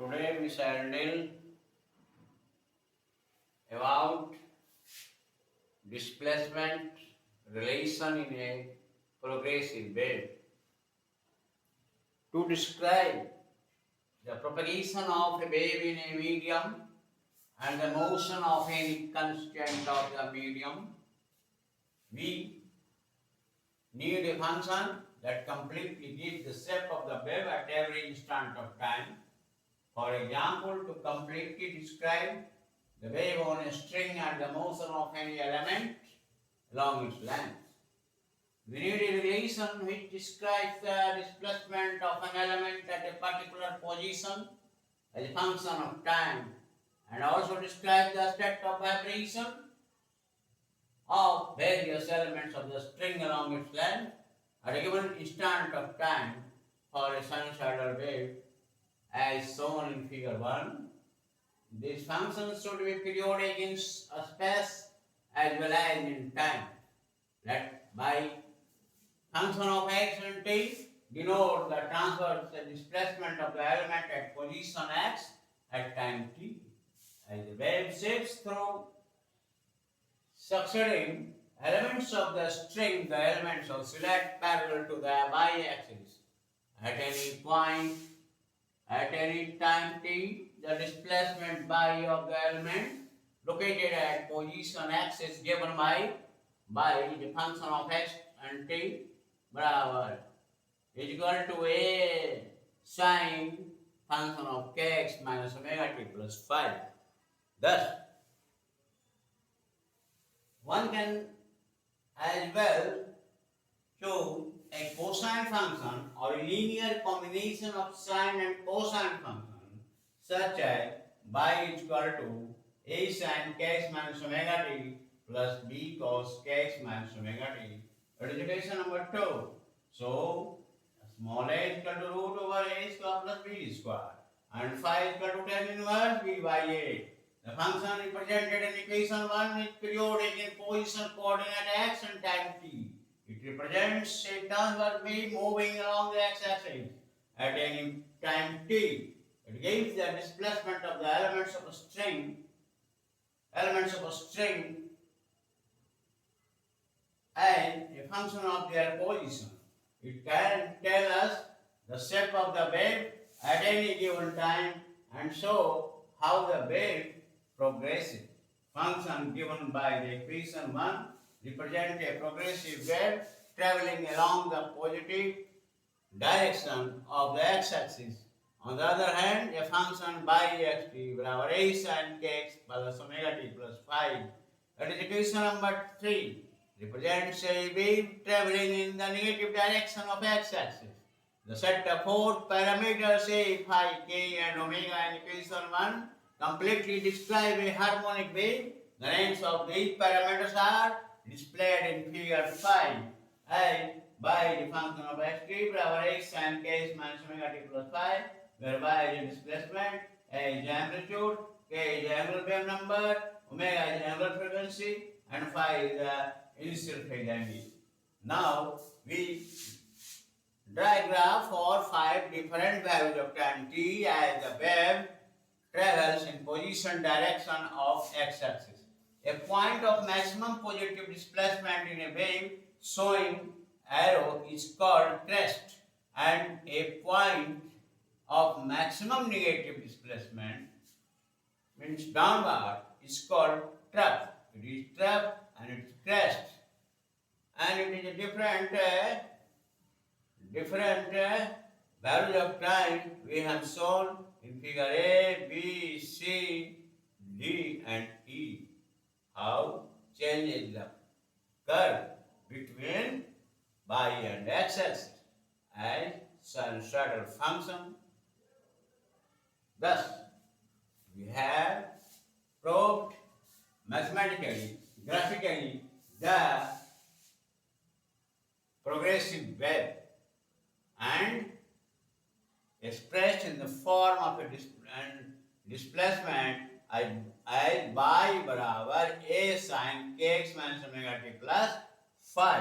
Today we shall deal about displacement relation in a progressive wave. To describe the propagation of a wave in a medium and the motion of any constant of the medium, we need a function that completely gives the shape of the wave at every instant of time. For example, to completely describe the wave on a string and the motion of any element along its length, we need a relation which describes the displacement of an element at a particular position as a function of time and also describes the state of vibration of various elements of the string along its length at a given instant of time for a sinusoidal wave as shown in figure 1. These functions should be periodic in space as well as in time. Let by function of x and t denote the transverse displacement of the element at position x at time t. As the wave shifts through succeeding elements of the string, the elements oscillate parallel to the y-axis. At any point, at any time t, the displacement by of the element located at position x is given by the function of x and t barabar is equal to a sine function of kx minus omega t plus phi. Thus, one can as well choose a cosine function or a linear combination of sine and cosine function such as y is equal to a sine kx minus omega t plus b cos kx minus omega t. That is equation number 2. So, small a is equal to root over a square plus b square and phi is equal to tan inverse b by a. The function represented in equation 1 is periodic in position coordinate x and time t. It represents a transverse wave moving along the x-axis at any time t. It gives the displacement of the elements of a string and a function of their position. It can tell us the shape of the wave at any given time and show how the wave progresses. Function given by the equation 1 represent a progressive wave traveling along the positive direction of the x-axis. On the other hand, a function by xt barabar a sin kx plus omega t plus phi, that is equation number 3, represents a wave traveling in the negative direction of x-axis. The set of 4 parameters a, phi, k and omega in equation 1 completely describe a harmonic wave. The names of these parameters are displayed in figure 5 as by the function of xt barabar a sin kx minus omega t plus phi, where y is displacement, a is amplitude, k is angular wave number, omega is angular frequency, and phi is the initial phase angle. Now we draw a graph for 5 different values of time t as the wave travels in position direction of x-axis. A point of maximum positive displacement in a wave showing arrow is called crest, and a point of maximum negative displacement means downward is called trough. It is trough and it is crest, and it is a different values of time we have shown in figure A, B, C, D and E. How changes the curve between y and x-axis as sinusoidal function. Thus, we have proved mathematically, graphically, the progressive wave and expressed in the form of a displacement as y barabar a sin kx minus omega t plus phi.